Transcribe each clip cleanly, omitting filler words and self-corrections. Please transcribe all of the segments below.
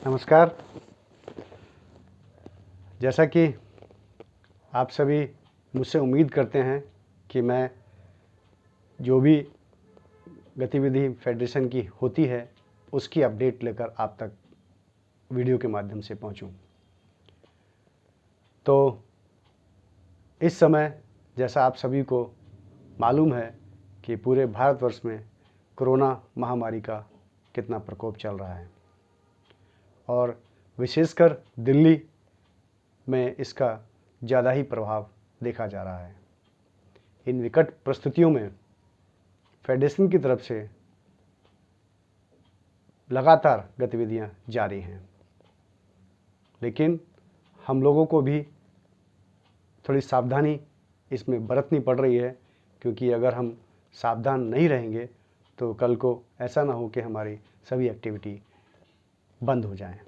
नमस्कार। जैसा कि आप सभी मुझसे उम्मीद करते हैं कि मैं जो भी गतिविधि फेडरेशन की होती है उसकी अपडेट लेकर आप तक वीडियो के माध्यम से पहुंचूं। तो इस समय जैसा आप सभी को मालूम है कि पूरे भारतवर्ष में कोरोना महामारी का कितना प्रकोप चल रहा है और विशेषकर दिल्ली में इसका ज़्यादा ही प्रभाव देखा जा रहा है। इन विकट परिस्थितियों में फेडरेशन की तरफ से लगातार गतिविधियां जारी हैं, लेकिन हम लोगों को भी थोड़ी सावधानी इसमें बरतनी पड़ रही है, क्योंकि अगर हम सावधान नहीं रहेंगे तो कल को ऐसा ना हो कि हमारी सभी एक्टिविटी बंद हो जाएं।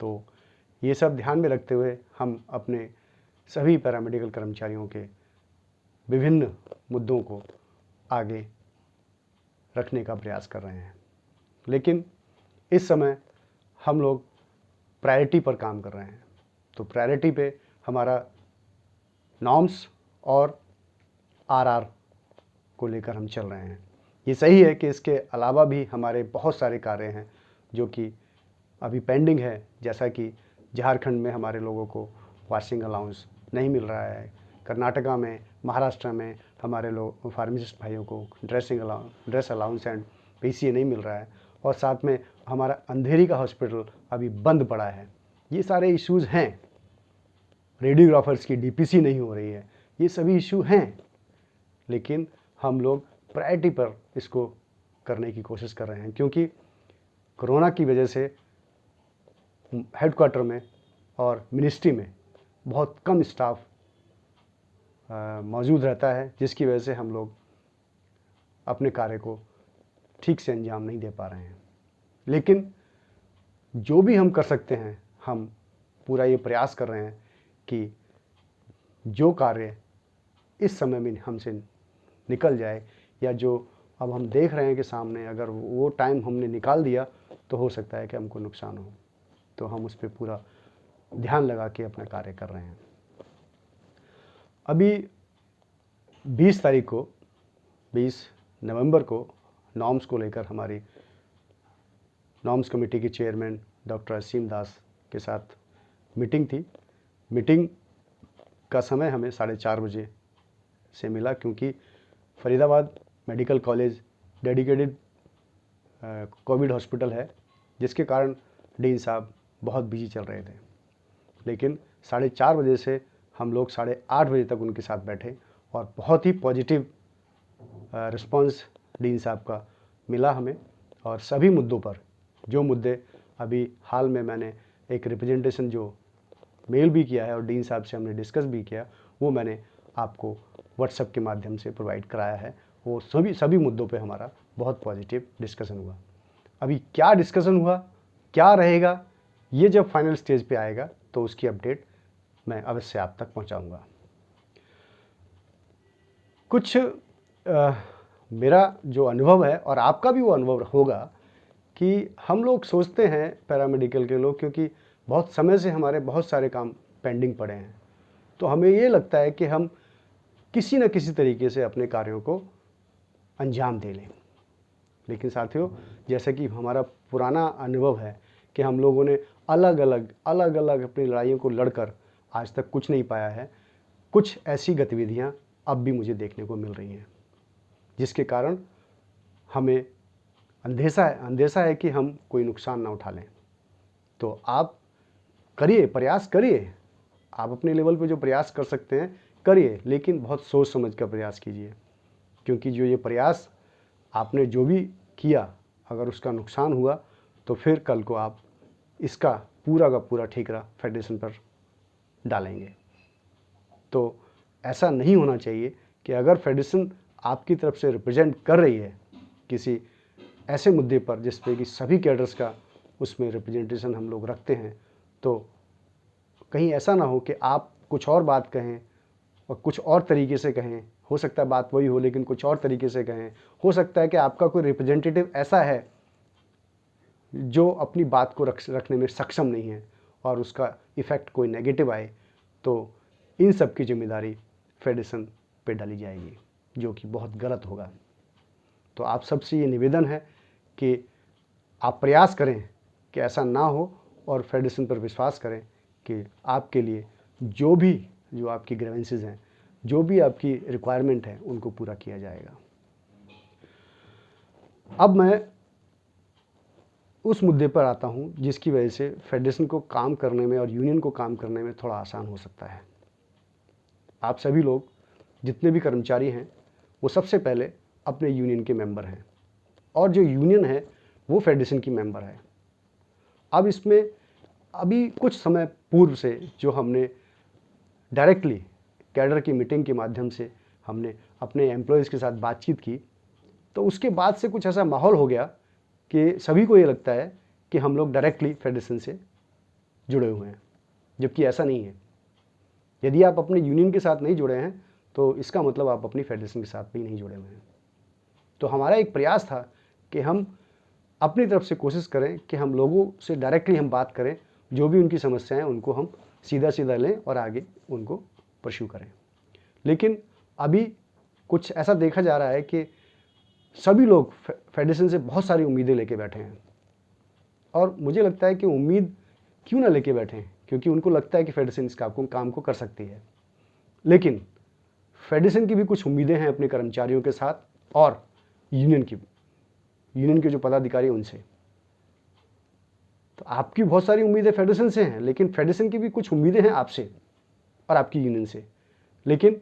तो ये सब ध्यान में रखते हुए हम अपने सभी पैरामेडिकल कर्मचारियों के विभिन्न मुद्दों को आगे रखने का प्रयास कर रहे हैं, लेकिन इस समय हम लोग प्रायोरिटी पर काम कर रहे हैं। तो प्रायोरिटी पे हमारा नॉर्म्स और आरआर को लेकर हम चल रहे हैं। ये सही है कि इसके अलावा भी हमारे बहुत सारे कार्य हैं जो कि अभी पेंडिंग है, जैसा कि झारखंड में हमारे लोगों को वाशिंग अलाउंस नहीं मिल रहा है, कर्नाटका में, महाराष्ट्र में हमारे लोग फार्मासिस्ट भाइयों को ड्रेस अलाउंस एंड पीसीए नहीं मिल रहा है, और साथ में हमारा अंधेरी का हॉस्पिटल अभी बंद पड़ा है। ये सारे इश्यूज़ हैं। रेडियोग्राफर्स की डीपीसी नहीं हो रही है, ये सभी इशू हैं, लेकिन हम लोग प्रायोरिटी पर इसको करने की कोशिश कर रहे हैं, क्योंकि कोरोना की वजह से हेडक्वार्टर में और मिनिस्ट्री में बहुत कम स्टाफ मौजूद रहता है, जिसकी वजह से हम लोग अपने कार्य को ठीक से अंजाम नहीं दे पा रहे हैं। लेकिन जो भी हम कर सकते हैं, हम पूरा ये प्रयास कर रहे हैं कि जो कार्य इस समय में हमसे निकल जाए, या जो अब हम देख रहे हैं कि सामने अगर वो टाइम हमने निकाल दिया तो हो सकता है कि हमको नुकसान हो, तो हम उस पर पूरा ध्यान लगा के अपना कार्य कर रहे हैं। अभी 20 तारीख को 20 नवंबर को नॉर्म्स को लेकर हमारी नॉर्म्स कमेटी के चेयरमैन डॉक्टर असीम दास के साथ मीटिंग थी। मीटिंग का समय हमें 4:30 बजे से मिला, क्योंकि Faridabad medical college dedicated Covid hospital है, जिसके कारण डीन साहब बहुत बिजी चल रहे थे। लेकिन 4:30 बजे से हम लोग 8:30 बजे तक उनके साथ बैठे और बहुत ही पॉजिटिव रिस्पांस डीन साहब का मिला हमें। और सभी मुद्दों पर, जो मुद्दे अभी हाल में मैंने एक रिप्रेजेंटेशन जो मेल भी किया है और डीन साहब से हमने डिस्कस भी किया, वो मैंने आपको व्हाट्सएप के माध्यम से प्रोवाइड कराया है। वो सभी मुद्दों पे हमारा बहुत पॉजिटिव डिस्कशन हुआ। अभी क्या डिस्कशन हुआ, क्या रहेगा, ये जब फाइनल स्टेज पे आएगा तो उसकी अपडेट मैं अवश्य आप तक पहुंचाऊंगा। कुछ मेरा जो अनुभव है, और आपका भी वो अनुभव होगा, कि हम लोग सोचते हैं पैरामेडिकल के लोग, क्योंकि बहुत समय से हमारे बहुत सारे काम पेंडिंग पड़े हैं, तो हमें ये लगता है कि हम किसी न किसी तरीके से अपने कार्यों को अंजाम दे लें। लेकिन साथियों, जैसे कि हमारा पुराना अनुभव है कि हम लोगों ने अलग अलग अपनी लड़ाइयों को लड़कर आज तक कुछ नहीं पाया है, कुछ ऐसी गतिविधियां अब भी मुझे देखने को मिल रही हैं, जिसके कारण हमें अंदेशा है कि हम कोई नुकसान ना उठा लें। तो आप करिए, प्रयास करिए, आप अपने लेवल पे जो प्रयास कर सकते हैं करिए, लेकिन बहुत सोच समझ कर प्रयास कीजिए, क्योंकि जो ये प्रयास आपने जो भी किया, अगर उसका नुकसान हुआ तो फिर कल को आप इसका पूरा का पूरा ठेका फेडरेशन पर डालेंगे। तो ऐसा नहीं होना चाहिए कि अगर फेडरेशन आपकी तरफ से रिप्रेजेंट कर रही है किसी ऐसे मुद्दे पर जिस पे कि सभी कैडर्स का उसमें रिप्रेजेंटेशन हम लोग रखते हैं, तो कहीं ऐसा ना हो कि आप कुछ और बात कहें और कुछ और तरीके से कहें। हो सकता है बात वही हो, लेकिन कुछ और तरीके से कहें। हो सकता है कि आपका कोई रिप्रेजेंटेटिव ऐसा है जो अपनी बात को रखने में सक्षम नहीं है और उसका इफ़ेक्ट कोई नेगेटिव आए, तो इन सब की जिम्मेदारी फेडरेशन पे डाली जाएगी, जो कि बहुत गलत होगा। तो आप सबसे ये निवेदन है कि आप प्रयास करें कि ऐसा ना हो और फेडरेशन पर विश्वास करें कि आपके लिए जो आपकी ग्रीवेंसेस हैं, जो भी आपकी रिक्वायरमेंट है, उनको पूरा किया जाएगा। अब मैं उस मुद्दे पर आता हूं जिसकी वजह से फेडरेशन को काम करने में और यूनियन को काम करने में थोड़ा आसान हो सकता है। आप सभी लोग जितने भी कर्मचारी हैं वो सबसे पहले अपने यूनियन के मेंबर हैं और जो यूनियन है वो फेडरेशन की मेंबर है। अब इसमें अभी कुछ समय पूर्व से जो हमने डायरेक्टली कैडर की मीटिंग के माध्यम से हमने अपने एम्प्लॉयज़ के साथ बातचीत की, तो उसके बाद से कुछ ऐसा माहौल हो गया कि सभी को ये लगता है कि हम लोग डायरेक्टली फेडरेशन से जुड़े हुए हैं, जबकि ऐसा नहीं है। यदि आप अपने यूनियन के साथ नहीं जुड़े हैं तो इसका मतलब आप अपनी फेडरेशन के साथ भी नहीं जुड़े हुए हैं। तो हमारा एक प्रयास था कि हम अपनी तरफ से कोशिश करें कि हम लोगों से डायरेक्टली हम बात करें, जो भी उनकी समस्याएं उनको हम सीधा सीधा लें और आगे उनको परस्यू करें। लेकिन अभी कुछ ऐसा देखा जा रहा है कि सभी लोग फेडरेशन से बहुत सारी उम्मीदें लेके बैठे हैं और मुझे लगता है कि उम्मीद क्यों ना लेके बैठे हैं, क्योंकि उनको लगता है कि फेडरेशन इस काम को कर सकती है। लेकिन फेडरेशन की भी कुछ उम्मीदें हैं अपने कर्मचारियों के साथ और यूनियन के जो पदाधिकारी उनसे। तो आपकी बहुत सारी उम्मीदें फेडरेशन से हैं, लेकिन फेडरेशन की भी कुछ उम्मीदें हैं आपसे और आपकी यूनियन से, लेकिन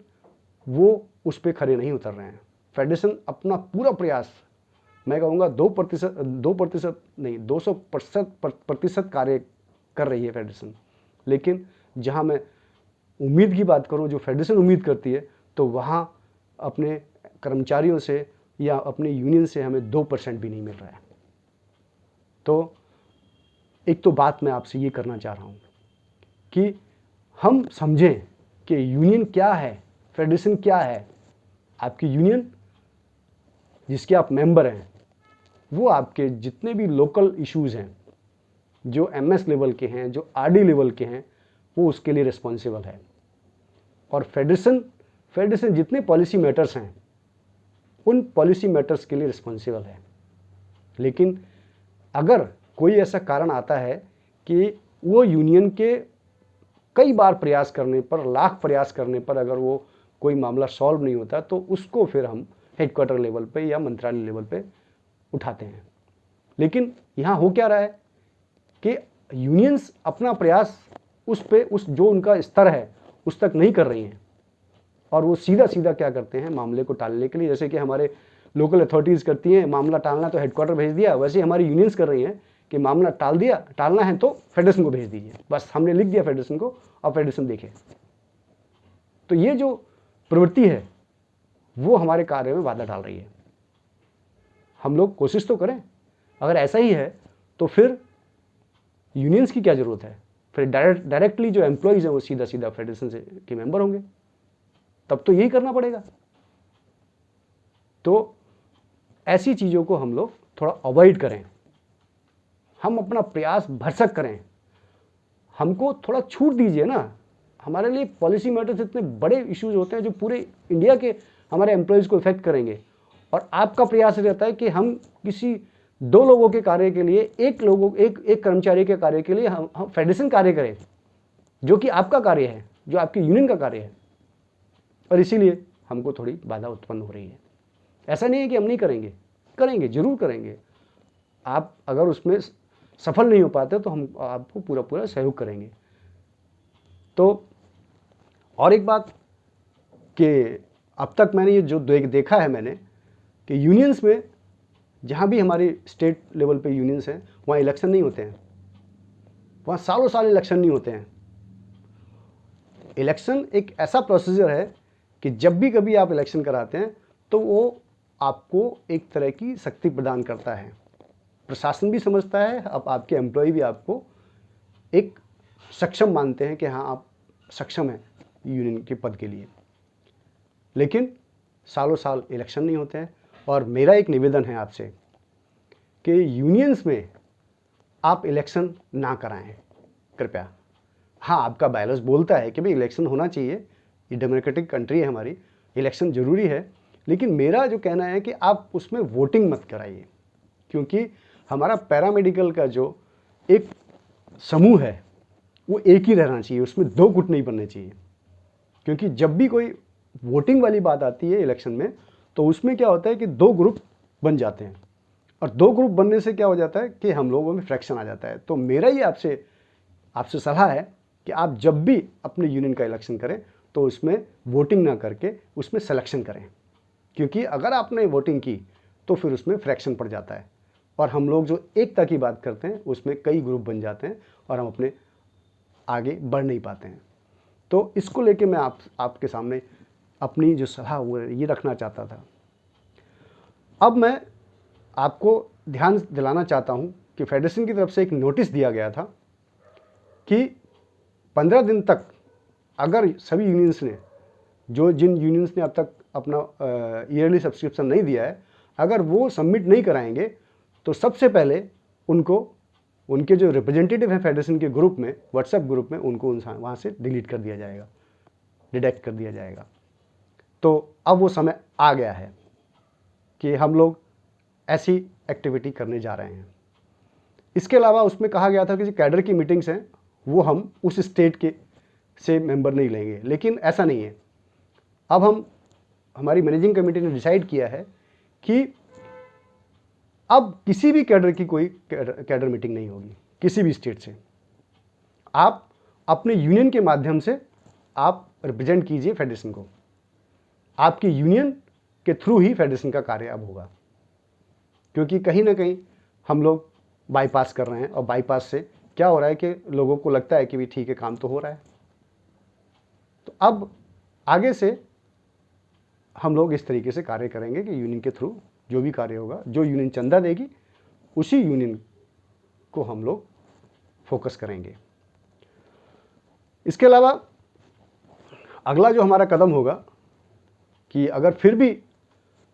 वो उस पर खरे नहीं उतर रहे हैं। फेडरेशन अपना पूरा प्रयास, मैं कहूँगा 2% नहीं 200% कार्य कर रही है फेडरेशन। लेकिन जहाँ मैं उम्मीद की बात करूँ, जो फेडरेशन उम्मीद करती है, तो वहाँ अपने कर्मचारियों से या अपने यूनियन से हमें 2% भी नहीं मिल रहा है। तो एक तो बात मैं आपसे ये करना चाह रहा हूँ कि हम समझें कि यूनियन क्या है, फेडरेशन क्या है। आपकी यूनियन जिसके आप मेंबर हैं, वो आपके जितने भी लोकल इश्यूज़ हैं, जो MS लेवल के हैं, जो RD लेवल के हैं, वो उसके लिए रिस्पॉन्सिबल है। और फेडरेशन जितने पॉलिसी मैटर्स हैं, उन पॉलिसी मैटर्स के लिए रिस्पॉन्सिबल है। लेकिन अगर कोई ऐसा कारण आता है कि वो यूनियन के कई बार प्रयास करने पर, लाख प्रयास करने पर अगर वो कोई मामला सॉल्व नहीं होता, तो उसको फिर हम हेडक्वार्टर लेवल पे या मंत्रालय लेवल पे उठाते हैं। लेकिन यहाँ हो क्या रहा है कि यूनियंस अपना प्रयास उस जो उनका स्तर है उस तक नहीं कर रही हैं और वो सीधा सीधा क्या करते हैं, मामले को टालने के लिए, जैसे कि हमारे लोकल अथॉरिटीज़ करती हैं, मामला टालना तो हेडक्वार्टर भेज दिया, वैसे हमारी यूनियंस कर रही हैं कि मामला टालना है तो फेडरेशन को भेज दीजिए, बस हमने लिख दिया फेडरेशन को, अब फेडरेशन देखे। तो ये जो प्रवृत्ति है वो हमारे कार्य में बाधा डाल रही है। हम लोग कोशिश तो करें, अगर ऐसा ही है तो फिर यूनियंस की क्या जरूरत है, फिर डायरेक्टली जो एम्प्लॉयज़ हैं वो सीधा सीधा फेडरेशन से के मेंबर होंगे, तब तो यही करना पड़ेगा। तो ऐसी चीज़ों को हम लोग थोड़ा अवॉइड करें, हम अपना प्रयास भरसक करें, हमको थोड़ा छूट दीजिए ना। हमारे लिए पॉलिसी मैटर्स इतने बड़े इश्यूज होते हैं जो पूरे इंडिया के हमारे एम्प्लॉयज़ को इफेक्ट करेंगे, और आपका प्रयास रहता है कि हम किसी 2 लोगों के कार्य के लिए, एक कर्मचारी के कार्य के लिए हम फेडरेशन कार्य करें, जो कि आपका कार्य है, जो आपकी यूनियन का कार्य है, और इसीलिए हमको थोड़ी बाधा उत्पन्न हो रही है। ऐसा नहीं है कि हम नहीं करेंगे, जरूर करेंगे। आप अगर उसमें सफल नहीं हो पाते तो हम आपको पूरा सहयोग करेंगे। तो और एक बात कि अब तक मैंने ये जो देखा है मैंने कि यूनियंस में, जहाँ भी हमारी स्टेट लेवल पे यूनियंस हैं, वहाँ इलेक्शन नहीं होते हैं, वहाँ सालों साल इलेक्शन नहीं होते हैं। इलेक्शन एक ऐसा प्रोसीजर है कि जब भी कभी आप इलेक्शन कराते हैं तो वो आपको एक तरह की शक्ति प्रदान करता है। प्रशासन भी समझता है, अब आपके एम्प्लॉय भी आपको एक सक्षम मानते हैं कि हाँ आप सक्षम हैं यूनियन के पद के लिए। लेकिन सालों साल इलेक्शन नहीं होते हैं, और मेरा एक निवेदन है आपसे कि यूनियंस में आप इलेक्शन ना कराएं कृपया। हाँ, आपका बायलॉज बोलता है कि भाई इलेक्शन होना चाहिए, ये डेमोक्रेटिक कंट्री है हमारी, इलेक्शन ज़रूरी है, लेकिन मेरा जो कहना है कि आप उसमें वोटिंग मत कराइए, क्योंकि हमारा पैरामेडिकल का जो एक समूह है वो एक ही रहना चाहिए, उसमें दो गुट नहीं बनने चाहिए। क्योंकि जब भी कोई वोटिंग वाली बात आती है इलेक्शन में, तो उसमें क्या होता है कि दो ग्रुप बन जाते हैं, और दो ग्रुप बनने से क्या हो जाता है कि हम लोगों में फ्रैक्शन आ जाता है। तो मेरा ही आपसे सलाह है कि आप जब भी अपने यूनियन का इलेक्शन करें तो उसमें वोटिंग ना करके उसमें सिलेक्शन करें, क्योंकि अगर आपने वोटिंग की तो फिर उसमें फ्रैक्शन पड़ जाता है, और हम लोग जो एकता की बात करते हैं उसमें कई ग्रुप बन जाते हैं और हम अपने आगे बढ़ नहीं पाते हैं। तो इसको लेके मैं आपके सामने अपनी जो सलाह वो ये रखना चाहता था। अब मैं आपको ध्यान दिलाना चाहता हूं कि फेडरेशन की तरफ से एक नोटिस दिया गया था कि 15 दिन तक अगर सभी यूनियंस ने, जिन यूनियंस ने अब तक अपना ईयरली सब्सक्रिप्शन नहीं दिया है, अगर वो सबमिट नहीं कराएंगे तो सबसे पहले उनके जो रिप्रेजेंटेटिव हैं फेडरेशन के ग्रुप में, व्हाट्सएप ग्रुप में, उनको वहाँ से डिलीट कर दिया जाएगा, डिडक्ट कर दिया जाएगा। तो अब वो समय आ गया है कि हम लोग ऐसी एक्टिविटी करने जा रहे हैं। इसके अलावा उसमें कहा गया था कि जो कैडर की मीटिंग्स हैं वो हम उस स्टेट के से मेंबर नहीं लेंगे, लेकिन ऐसा नहीं है। अब हमारी मैनेजिंग कमेटी ने डिसाइड किया है कि अब किसी भी कैडर की कोई कैडर मीटिंग नहीं होगी किसी भी स्टेट से। आप अपने यूनियन के माध्यम से आप रिप्रेजेंट कीजिए फेडरेशन को, आपकी यूनियन के थ्रू ही फेडरेशन का कार्य अब होगा, क्योंकि कहीं ना कहीं हम लोग बाईपास कर रहे हैं, और बाईपास से क्या हो रहा है कि लोगों को लगता है कि भी ठीक है, काम तो हो रहा है। तो अब आगे से हम लोग इस तरीके से कार्य करेंगे कि यूनियन के थ्रू जो भी कार्य होगा, जो यूनियन चंदा देगी उसी यूनियन को हम लोग फोकस करेंगे। इसके अलावा अगला जो हमारा कदम होगा कि अगर फिर भी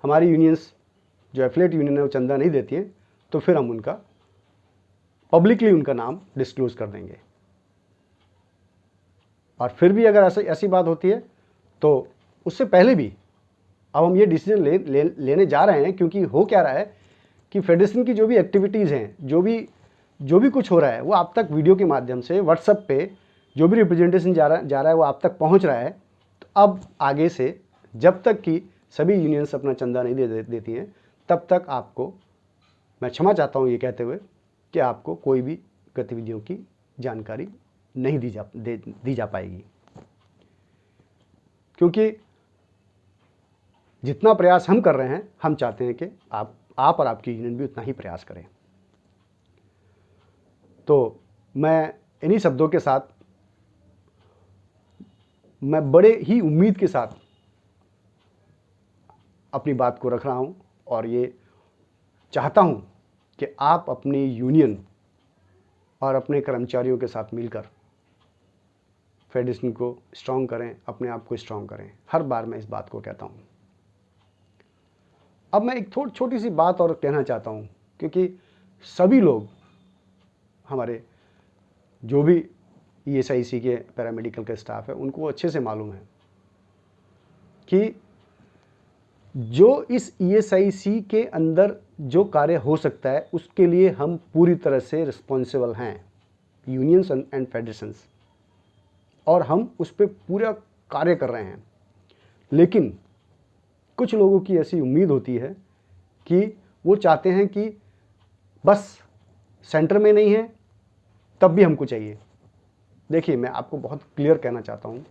हमारी यूनियंस जो एफिलिएट यूनियन है वो चंदा नहीं देती हैं, तो फिर हम उनका पब्लिकली उनका नाम डिस्क्लोज कर देंगे। और फिर भी अगर ऐसी बात होती है तो उससे पहले भी अब हम ये डिसीजन लेने जा रहे हैं, क्योंकि हो क्या रहा है कि फेडरेशन की जो भी एक्टिविटीज़ हैं, जो भी कुछ हो रहा है, वो आप तक वीडियो के माध्यम से व्हाट्सएप पे जो भी रिप्रेजेंटेशन जा रहा है वो आप तक पहुंच रहा है। तो अब आगे से जब तक कि सभी यूनियंस अपना चंदा नहीं देती हैं, तब तक आपको, मैं क्षमा चाहता हूँ ये कहते हुए, कि आपको कोई भी गतिविधियों की जानकारी नहीं दी जा पाएगी, क्योंकि जितना प्रयास हम कर रहे हैं, हम चाहते हैं कि आप और आपकी यूनियन भी उतना ही प्रयास करें। तो मैं इन्हीं शब्दों के साथ, मैं बड़े ही उम्मीद के साथ अपनी बात को रख रहा हूं, और ये चाहता हूं कि आप अपनी यूनियन और अपने कर्मचारियों के साथ मिलकर फेडरेशन को स्ट्रांग करें, अपने आप को स्ट्रांग करें। हर बार मैं इस बात को कहता हूं। अब मैं एक छोटी सी बात और कहना चाहता हूं, क्योंकि सभी लोग, हमारे जो भी ESIC के पैरामेडिकल के स्टाफ है, उनको अच्छे से मालूम है कि जो इस ESIC के अंदर जो कार्य हो सकता है उसके लिए हम पूरी तरह से रिस्पॉन्सिबल हैं, यूनियंस एंड फेडरेशंस, और हम उस पर पूरा कार्य कर रहे हैं। लेकिन कुछ लोगों की ऐसी उम्मीद होती है कि वो चाहते हैं कि बस सेंटर में नहीं है तब भी हमको चाहिए। देखिए, मैं आपको बहुत क्लियर कहना चाहता हूँ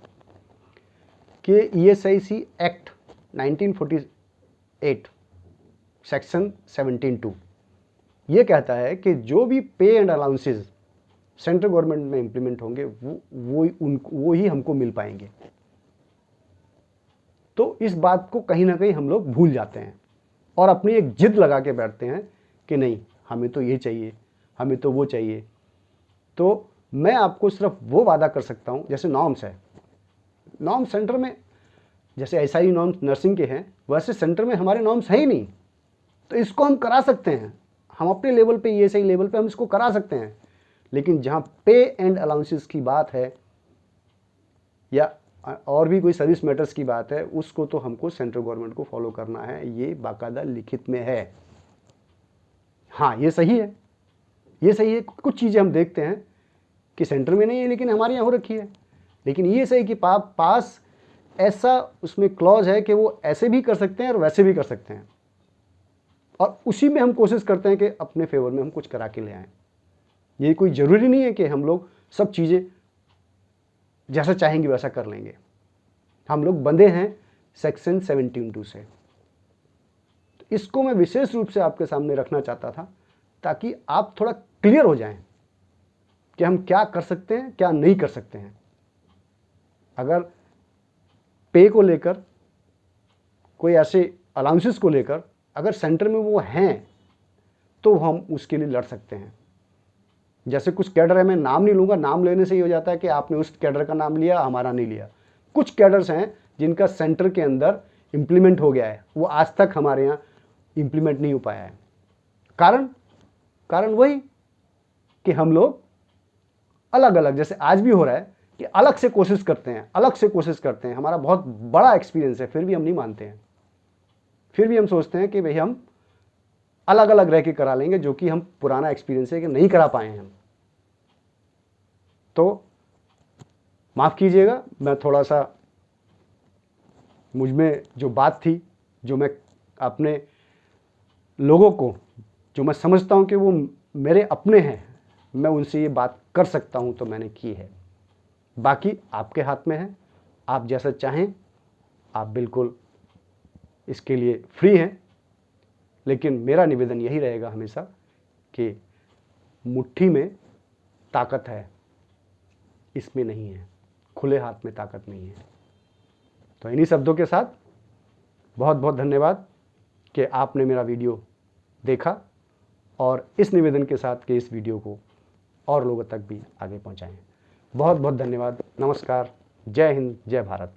कि ESIC एक्ट 1948 सेक्शन 17(2) ये कहता है कि जो भी पे एंड अलाउंसेस सेंट्रल गवर्नमेंट में इंप्लीमेंट होंगे वो ही हमको मिल पाएंगे। तो इस बात को कहीं ना कहीं हम लोग भूल जाते हैं और अपनी एक जिद लगा के बैठते हैं कि नहीं, हमें तो ये चाहिए, हमें तो वो चाहिए। तो मैं आपको सिर्फ वो वादा कर सकता हूँ, जैसे नॉर्म्स है, नॉर्म्स सेंटर में जैसे SI नॉर्म्स नर्सिंग के हैं, वैसे सेंटर में हमारे नॉर्म्स है ही नहीं, तो इसको हम करा सकते हैं। हम अपने लेवल पे, ये सही लेवल पे हम इसको करा सकते हैं, लेकिन जहाँ पे एंड अलाउंसेस की बात है या और भी कोई सर्विस मैटर्स की बात है, उसको तो हमको सेंट्रल गवर्नमेंट को फॉलो करना है, ये बाकायदा लिखित में है। हाँ, ये सही है, ये सही है। कुछ चीज़ें हम देखते हैं कि सेंटर में नहीं है लेकिन हमारे यहाँ हो रखी है, लेकिन ये सही कि पास ऐसा उसमें क्लॉज है कि वो ऐसे भी कर सकते हैं और वैसे भी कर सकते हैं, और उसी में हम कोशिश करते हैं कि अपने फेवर में हम कुछ करा के ले आएँ। ये कोई ज़रूरी नहीं है कि हम लोग सब चीज़ें जैसा चाहेंगे वैसा कर लेंगे। हम लोग बंधे हैं सेक्शन 17(2) से। तो इसको मैं विशेष रूप से आपके सामने रखना चाहता था ताकि आप थोड़ा क्लियर हो जाएं कि हम क्या कर सकते हैं, क्या नहीं कर सकते हैं। अगर पे को लेकर, कोई ऐसे अलाउंसेस को लेकर अगर सेंटर में वो हैं तो हम उसके लिए लड़ सकते हैं। जैसे कुछ कैडर है, मैं नाम नहीं लूँगा, नाम लेने से ही हो जाता है कि आपने उस कैडर का नाम लिया, हमारा नहीं लिया। कुछ कैडर्स हैं जिनका सेंटर के अंदर इम्प्लीमेंट हो गया है, वो आज तक हमारे यहाँ इम्प्लीमेंट नहीं हो पाया है। कारण वही कि हम लोग अलग अलग, जैसे आज भी हो रहा है कि अलग से कोशिश करते हैं। हमारा बहुत बड़ा एक्सपीरियंस है, फिर भी हम नहीं मानते हैं। फिर भी हम सोचते हैं कि भाई हम अलग अलग रह के करा लेंगे, जो कि हम पुराना एक्सपीरियंस है कि नहीं करा पाए हैं हम। तो माफ़ कीजिएगा, मैं थोड़ा सा, मुझ में जो बात थी, जो मैं अपने लोगों को, जो मैं समझता हूं कि वो मेरे अपने हैं, मैं उनसे ये बात कर सकता हूं तो मैंने की है। बाकी आपके हाथ में है, आप जैसा चाहें आप बिल्कुल इसके लिए फ्री हैं। लेकिन मेरा निवेदन यही रहेगा हमेशा कि मुट्ठी में ताकत है, इसमें नहीं है, खुले हाथ में ताकत नहीं है। तो इन्हीं शब्दों के साथ बहुत बहुत धन्यवाद कि आपने मेरा वीडियो देखा, और इस निवेदन के साथ कि इस वीडियो को और लोगों तक भी आगे पहुंचाएं। बहुत बहुत धन्यवाद। नमस्कार। जय हिंद, जय भारत।